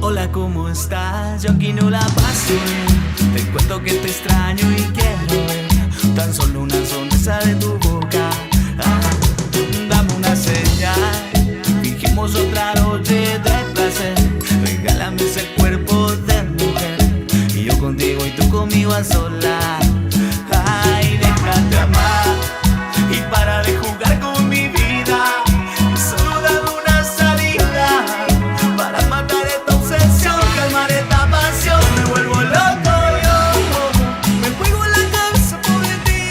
Hola, ¿cómo estás? Yo aquí no la paso bien. Te cuento que te extraño y quiero ver tan solo una sonrisa de tu boca. Dame una señal, fingimos otra noche de placer. Regálame ese cuerpo de mujer y yo contigo y tú conmigo a solas. Ay, déjate amar y para de jugar con mi vida. Solo dame una salida para matar esta obsesión, calmar esta pasión. Me vuelvo loco yo, me juego la cabeza por ti,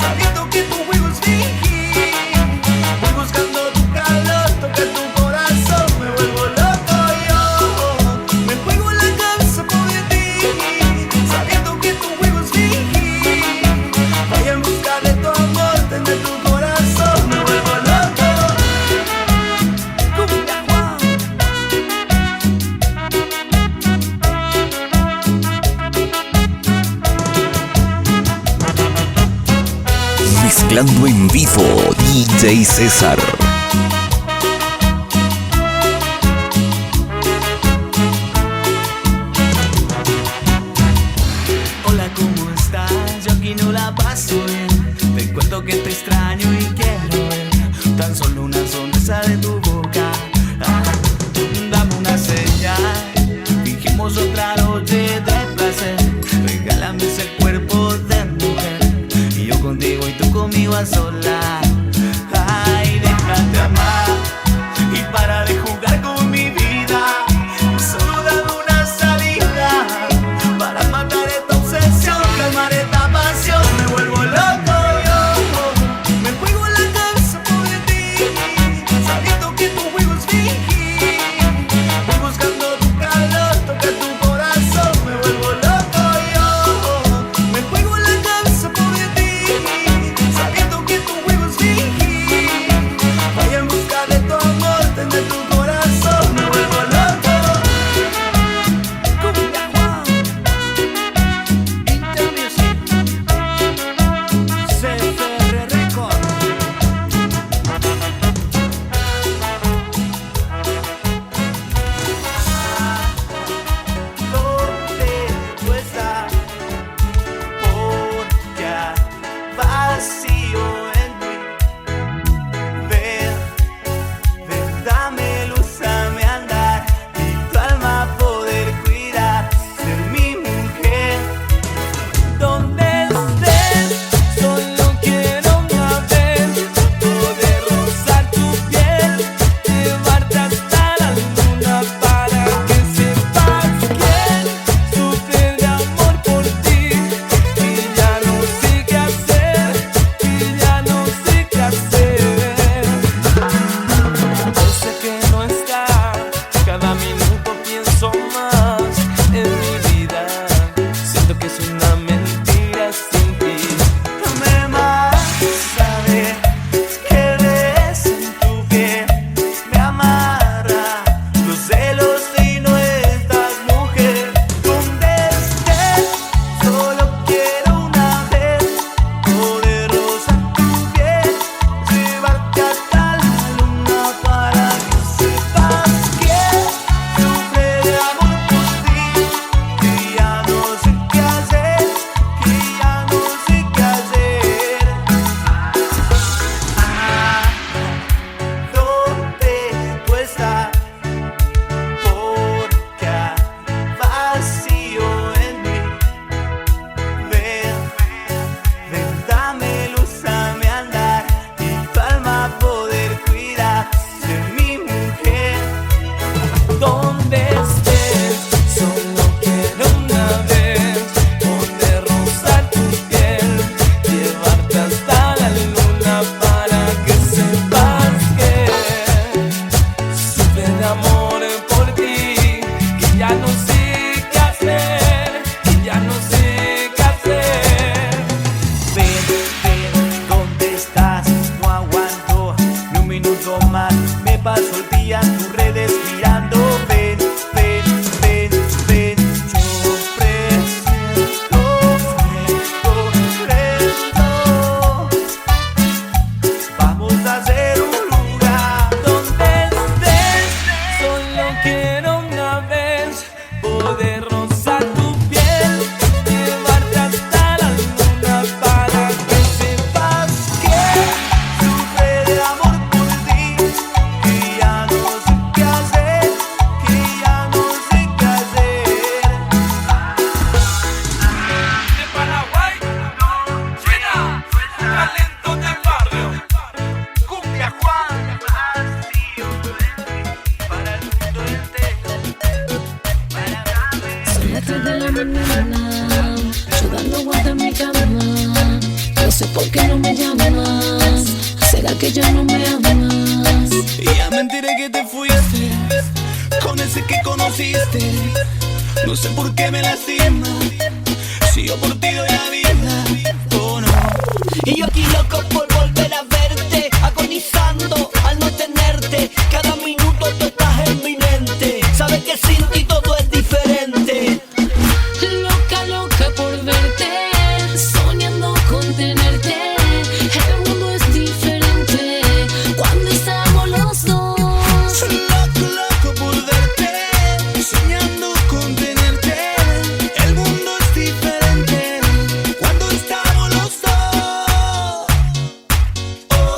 sabiendo que tu juego es fingir. Voy buscando tu calor, tocar tu corazón. Me vuelvo loco yo, me juego la cabeza por ti, sabiendo que tu juego es fingir. Voy en busca de tu amor, tener tu corazón. Me vuelvo loco. Cumbia Juan. Mezclando en vivo, DJ César. Hola, ¿cómo estás? Yo aquí no la paso bien. Te cuento que te extraño y quiero ver tan solo una sonrisa de tu boca. Dame una señal, fingimos otra noche de placer. Regálame ese cuerpo de mujer y yo contigo y tú conmigo a solas. Ay, déjate amar y para de jugar con mi vida. Solo dame una salida para matar esta obsesión, calmar esta pasión. Me vuelvo loco yo, me juego la cabeza por ti, sabiendo que tu juego es fingir. Voy buscando tu calor, tocar tu corazón. Me vuelvo loco yo, me juego la cabeza por ti, sabiendo que tu juego es fingir. Voy en busca de tu amor, tener tu corazón. Me vuelvo loco. Cumbia Juan. Intermusic. CFR Record. ¿Dónde tú estás? Por ya vacío en mí. Ven, dame luz a mi andar y tu alma poder cuidar, ser mi mujer. Donde estés, solo quiero una vez poder rozar tu piel, llevarte hasta la luna para que sepas quién sufre de amor por ti. Y ya no sé qué hacer, y ya no sé qué hacer. Sé que no está, cada minuto pienso más en mi vida. Siento que es una mentira sin ti. Dame más, saber que ves en tu piel me amarra los celos y no estás mujer. Donde estés, solo quiero una vez poder rozar tu piel, llevarte hasta la luna para que sepas quién sufre de amor por ti. Que ya no sé qué hacer, que ya no sé qué hacer. ¿Dónde tú estás? Porque hay vacío en mí. Ven, dame luz a mi andar y tu alma poder cuidar, ser mi mujer. Donde estés, solo quiero una vez poder rozar tu piel, llevarte hasta la luna para que sepas que sufre de amor por ti. Que ya no sé qué hacer, que ya no sé qué hacer. Ven, ¿dónde estás? No aguanto ni un minuto más. Me paso el día en tus redes mirando. Ven, yo presento fuego lento. Vamos a hacer un lugar donde estés, solo quiero una vez mañana, yo dando vueltas en mi cama. No sé por qué no me llamas. ¿Será que ya no me amas? Y ya me enteré que te fuiste con ese que conociste. No sé por qué me lastima, si yo por ti doy la vida, oh no. Y yo aquí loco por volver a verte, agonizando al no tenerte. Cada minuto tú estás en mi mente, sabes que sin ti todo es diferente. Loca, loca por verte, soñando con tenerte. El mundo es diferente cuando estamos los dos. Loco, loco por verte, soñando con tenerte. El mundo es diferente cuando estamos los dos. Oh,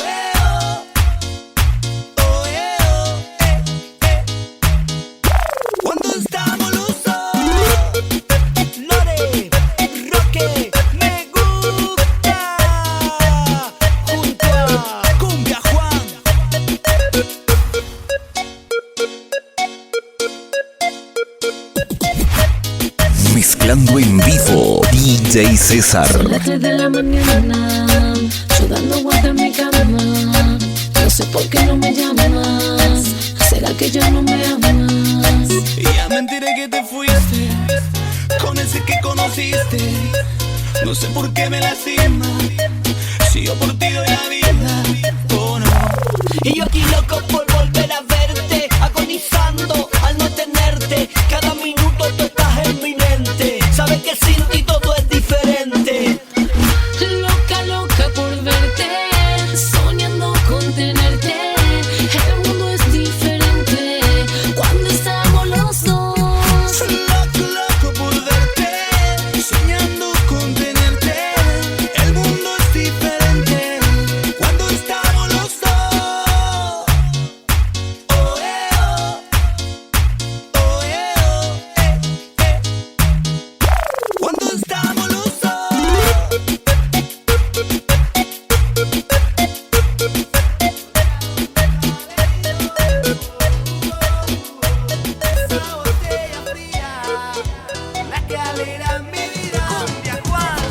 oh, oh, cuando estamos los dos. Lore, Roque, me gusta. Junto a Cumbia Juan. Mezclando en vivo, DJ César. Son las 3 de la mañana, yo dando vueltas en mi cama. No sé por qué no me llamas. ¿Será que ya no me amas? Y ya me enteré que te fuiste con ese que conociste. No sé por qué me lastima, si yo por ti doy la vida, oh no. Y yo aquí loco por volver a verte, agonizando al no tenerte. Cada minuto tú estás en mi mente, sabes que sin ti todo es diferente. Loca, loca por verte, soñando con tenerte. El mundo es diferente cuando estamos los dos. Loco, loco por verte, soñando con tenerte. El mundo es diferente cuando estamos los dos. Oh, oh, oh, cuando estamos los dos. Esa botella fría, la que alegra mi vida. Cumbia Juan.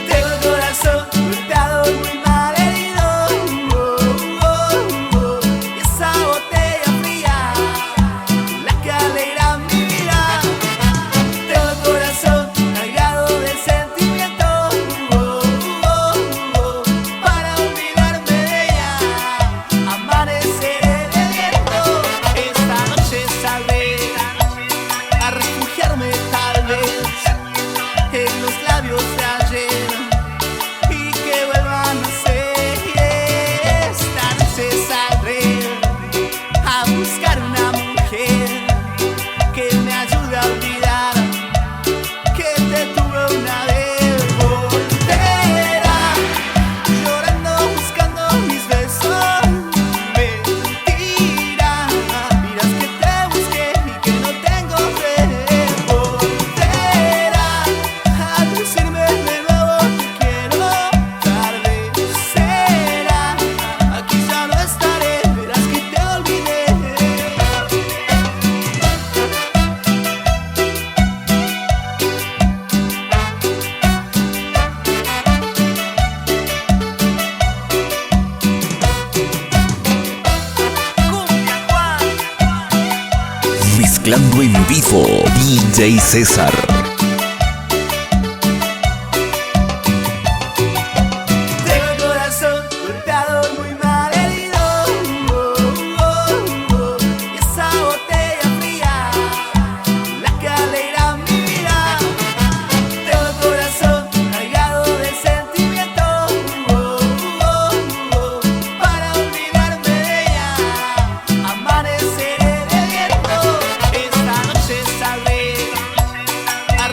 Tengo el corazón golpeado, muy mal herido, y esa botella fría, la que alegra mi vida. Tengo el corazón cargado de sentimientos, para olvidarme de ella, amaneceré bebiendo. Esta noche saldré a refugiarme tal vez en los labios de ayer y que vuelvan a ser. Esta noche saldré a buscar una mujer que me ayude a olvidar que te tuve una vez. Volverá llorando buscando mis besos. Mentira, dirás que te busqué y que no tengo fe. Volverá a decirme de nuevo te quiero. Tarde será, aquí ya no estaré, verás que te olvidé. Cumbia Juan. Mezclando en vivo, DJ César. Tengo el corazón golpeado, muy mal herido, y esa botella fría, la que alegra mi vida. Tengo el corazón cargado de sentimientos, para olvidarme de ella, amaneceré bebiendo. Esta noche saldré a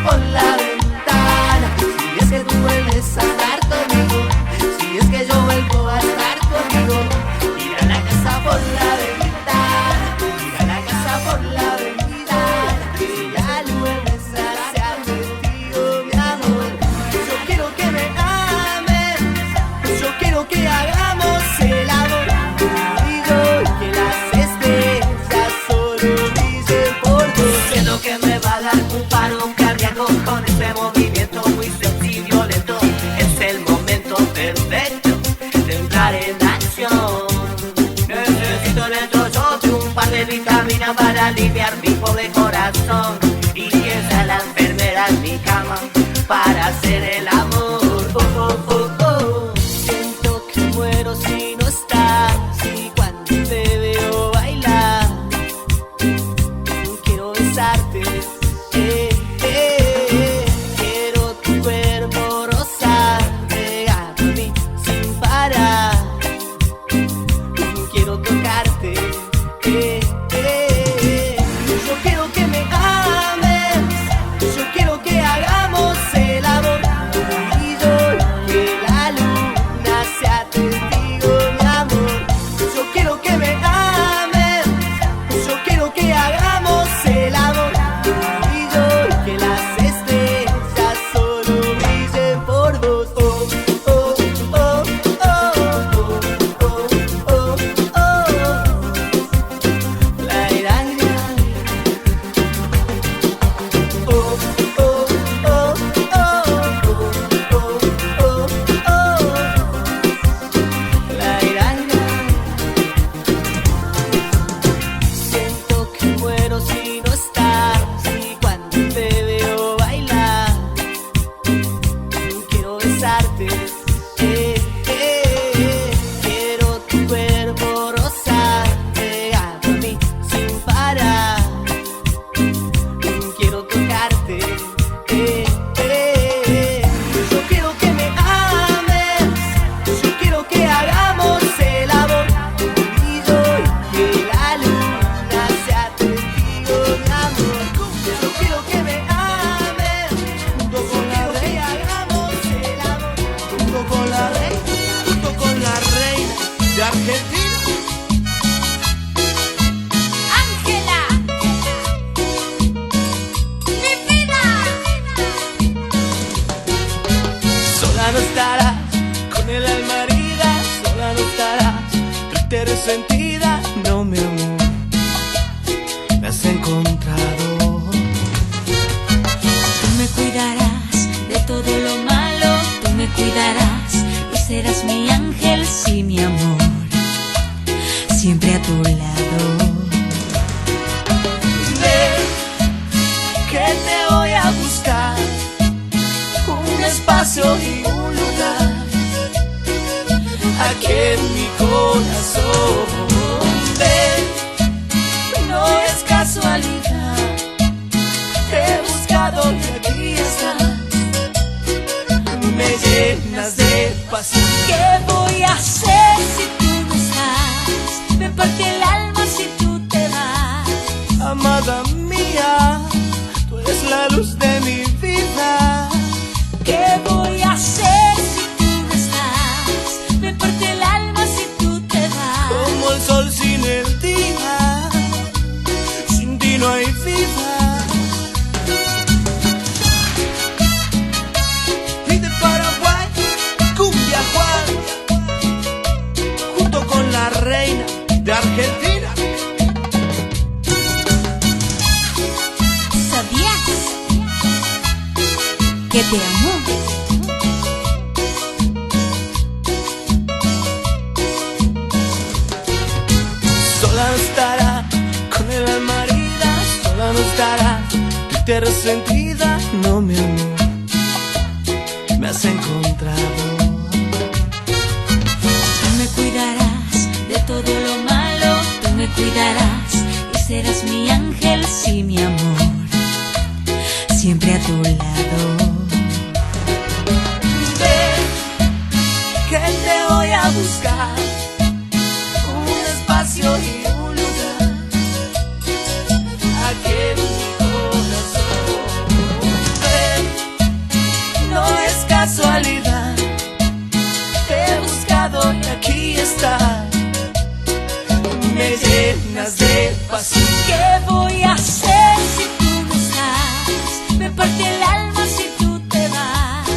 por la ventana. Si es que tú vuelves a estar conmigo, si es que yo vuelvo a estar conmigo. Mira la casa por la ventana, mira la casa por la ventana, que ya no vuelves a ser testigo, mi amor. Yo quiero que me ames, yo quiero que hagamos el amor tú y yo, que las estrellas solo brillen por vos. Siento que me va a dar un paro cardíaco con este movimiento muy sexy y violento. Es el momento perfecto de entrar en acción. Necesito dentro yo de un par de vitaminas para aliviar mi pobre corazón, y que sea la enfermera en mi cama para hacer el amor. Oh, oh, oh, oh. Siento que muero si no estás, y cuando te veo bailar quiero besarte. Quiero tu cuerpo rozar, pegado a mí sin parar. Quiero tocarte. Yo quiero que me ames, yo quiero que hagamos el amor tú y yo, que la luna sea testigo, mi amor. Yo quiero que me ames, yo quiero que hagamos el amor tú y yo, que las estrellas solo brillen por vos. Oh, oh, oh, oh, oh, oh, oh, oh. La iraña. Oh, oh, oh, oh, oh, oh, oh, oh. La iraña. Siento que muero si no estás, y cuando te veo bailar quiero besarte. Quiero tu cuerpo rozar, pegado a mí sin parar. Quiero tocarte. Yo quiero que me ames, yo quiero que hagamos el amor tú y yo, que la luna sea testigo, mi amor. Yo quiero que me ames, junto con la reina, hagamos el amor, junto con la reina de Argentina. Ángela, mi vida. Sola no estarás, con el alma herida, sola no estarás, triste resentida, no mi amor, me has encontrado. Tú me cuidarás de todo lo malo, tú me cuidarás y serás mi ángel, sí, mi amor, siempre a tu lado. Ven, que te voy a buscar un espacio y un lugar aquí en mi corazón. Ven, no es casualidad, te he buscado y aquí estás. Me llenas de pasión. ¿Qué voy a hacer si tú no estás? Me parte el alma si tú te vas. Amada mía, tú eres la luz de mi vida. ¿Qué voy a hacer si tú no estás? Me parte el alma si tú te vas. Como el sol sin el día, sin ti no hay vida. Y de Paraguay, Cumbia Juan, junto con la reina de Argentina. ¿Sabías que te amo? Sola no estará, con el alma herida, sola no estará, triste resentida, no mi amor, me has encontrado. Tú me cuidarás de todo lo malo, tú me cuidarás y serás mi ángel, sí, mi amor, siempre a tu lado. Ven, que te voy a buscar un espacio y un lugar aquí en mi corazón. Ven, parte el alma si tú te vas.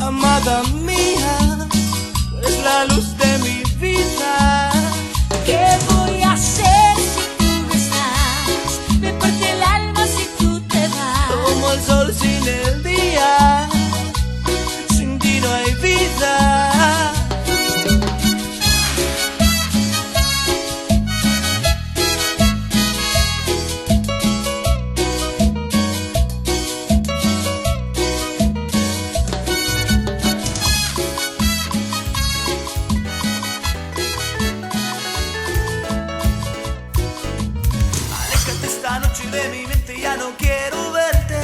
Amada mía, tú eres la luz de mi vida. ¿Qué voy a hacer si tú no estás? Me parte el alma si tú te vas. Como el sol sin el día, sin ti no hay vida. Aléjate esta noche de mi mente, ya no quiero verte.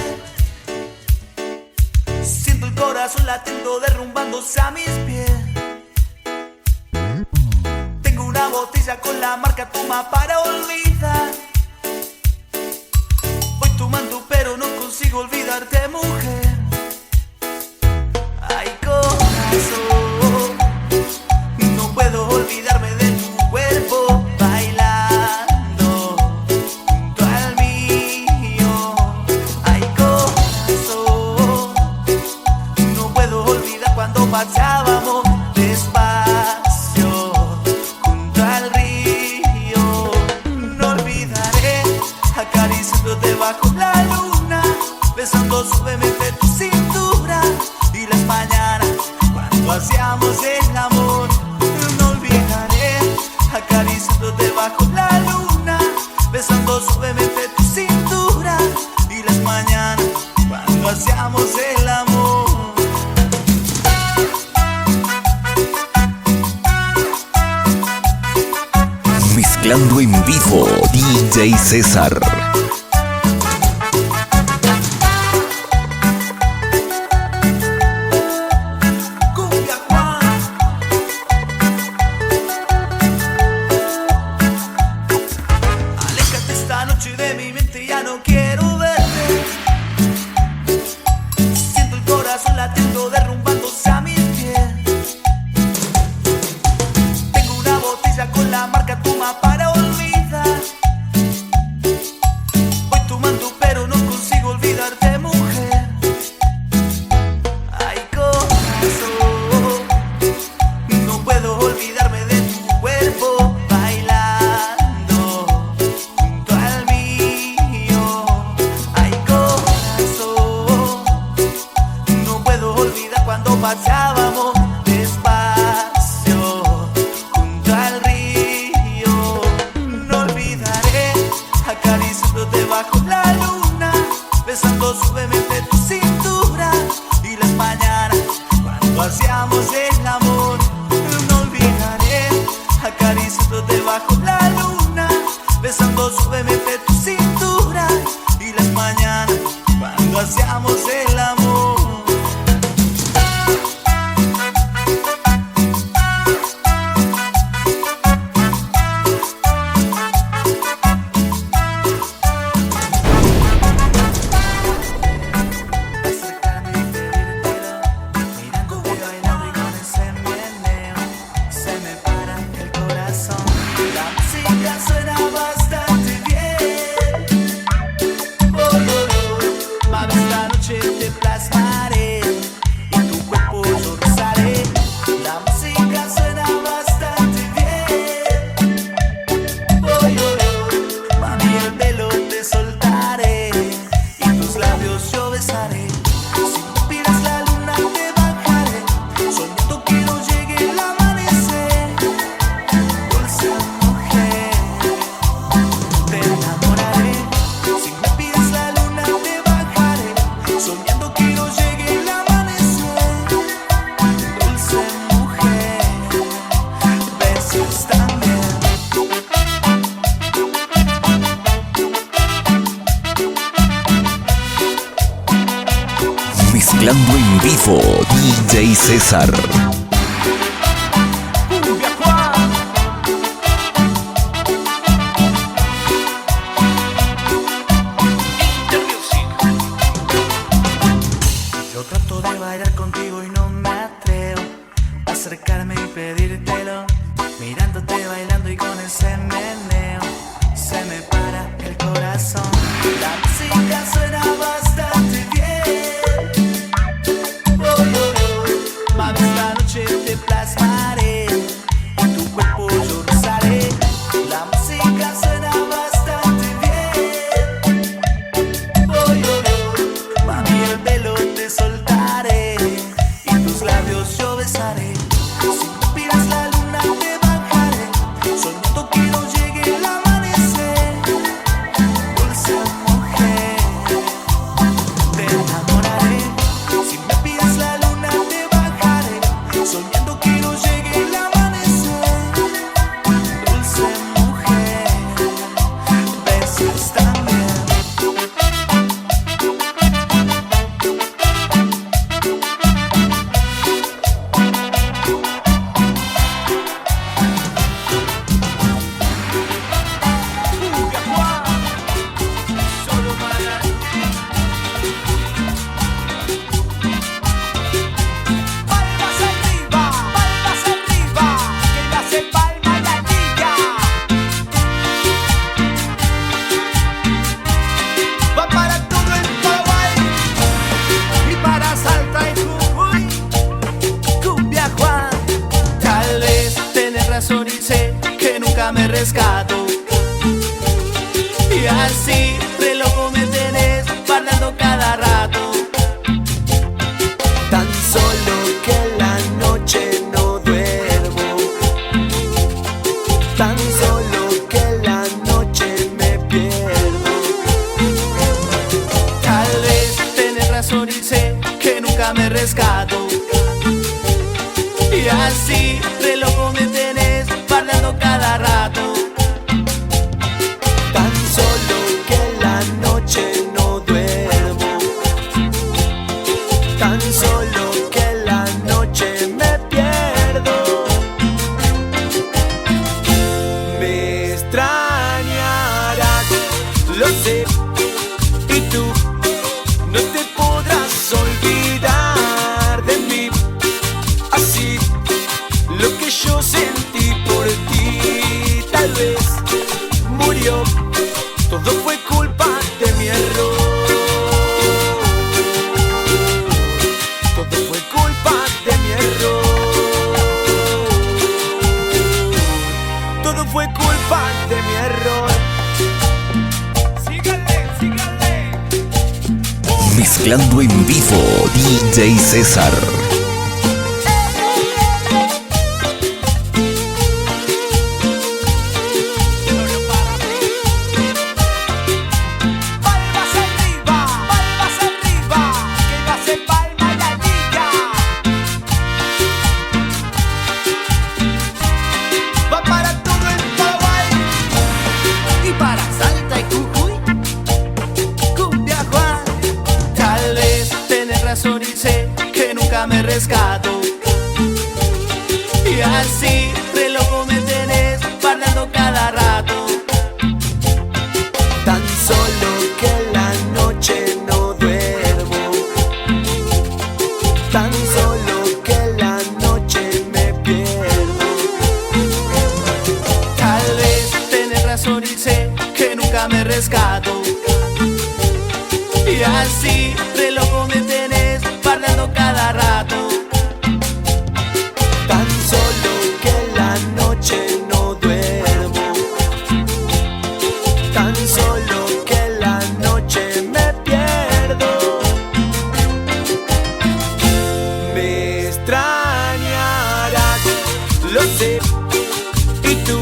Siento el corazón latiendo, derrumbándose a mis pies. Tengo una botella con la marca toma para olvidar. Voy tomando pero no consigo olvidarte, mujer. Ay, corazón, no puedo olvidarme de tu cuerpo bailando junto al mío. Ay, corazón, no puedo olvidar cuando pasábamos despacio junto al río. No olvidaré acariciándote bajo la luna, besando suavemente tu cintura y las mañanas cuando hacíamos el amor. No olvidaré acariciándote bajo la luna, besando suavemente tu cintura y las mañanas cuando hacíamos el amor. Mezclando en vivo, DJ César. Cumbia Juan. Aléjate esta noche de mi mente, ya no quiero verte. Siento el corazón latiendo, derrumbándose a mis pies. Tengo una botella con la marca toma para olvidar. Voy tomando pero no consigo olvidarte, mujer. Ay, corazón, no puedo olvidarme de tu cuerpo bailando junto al mío. Ay, corazón, no puedo olvidar cuando pasábamos despacio junto al río. No olvidaré acariciándote bajo la luna, besando suavemente tu cintura y las mañanas cuando hacíamos el amor. No olvidaré acariciándote bajo la luna, besando suavemente tu cintura y las mañanas cuando hacíamos el amor. Acercarme y pedírtelo, mirándote bailando y con ese meneo se me para el corazón. La música suena bastante bien. Oh, oh, oh. Mami, esta noche te plasmaré y tu cuerpo yo rozaré. La música suena bastante bien. Oh, oh, oh. Mami, el pelo te soltaré y tus labios yo besaré. Si me pides la luna te bajaré, soñando que no llegue el amanecer. Dulce mujer, te enamoraré. Si me pides la luna te bajaré, soñando que no llegue el amanecer. Dulce mujer, besos también. Mezclando en vivo, DJ César. Cumbia Juan. Yo trato de bailar contigo y no me atrevo a acercarme y pedírtelo, mirándote bailando y con ese meneo se me para el corazón. La música suena bastante bien. te soltaré y tus labios yo besaré. Si me pides la luna te bajaré, soñando que no llegue el amanecer. Dulce mujer, te enamoraré. Si me pides la luna te bajaré, soñando que no llegue el amanecer. Dulce mujer, besos también. Palmas arriba, que la hace palma la niña. Va para todo el Paraguay y para Salta y Jujuy. Cumbia Juan, tal vez tenés razón y sé que nunca me rescato. Y así de loco me tenés parlando cada rato. Tan solo que en la noche no duermo, tan solo que en la noche me pierdo. Tal vez tenés razón y sé que nunca me rescato. Y así de loco me tenés parlando cada rato. Tan solo que en la noche no duermo, tan solo que en la noche me pierdo. Me extrañarás, lo sé, y tú no te podrás olvidar de mí. Así lo que yo sentí por ti tal vez murió. Todo fue culpa de mi error. Todo fue culpa de mi error. Todo fue culpa de mi error. Síganle, síganle. Mezclando en vivo DJ César. Palmas arriba, que la hace palma la niña. Va para todo el Paraguay Y para Salta y Jujuy, Cumbia Juan, tal vez tenés razón y sé que nunca me rescato. Y así de loco me tenés parlando cada rato. Tan solo que en la noche no duermo, tan solo que en la noche me pierdo. Tal vez tenés razón y sé que nunca me rescato. Y así de loco me tenés parlando cada rato. Tan solo que en la noche no duermo, tan solo que en la noche me pierdo. Me extrañarás, lo sé, y tú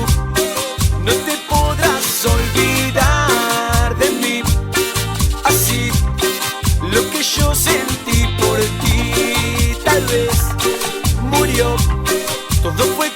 no te podrás olvidar de mí. Así lo que yo sentí por ti tal vez murió. Todo fue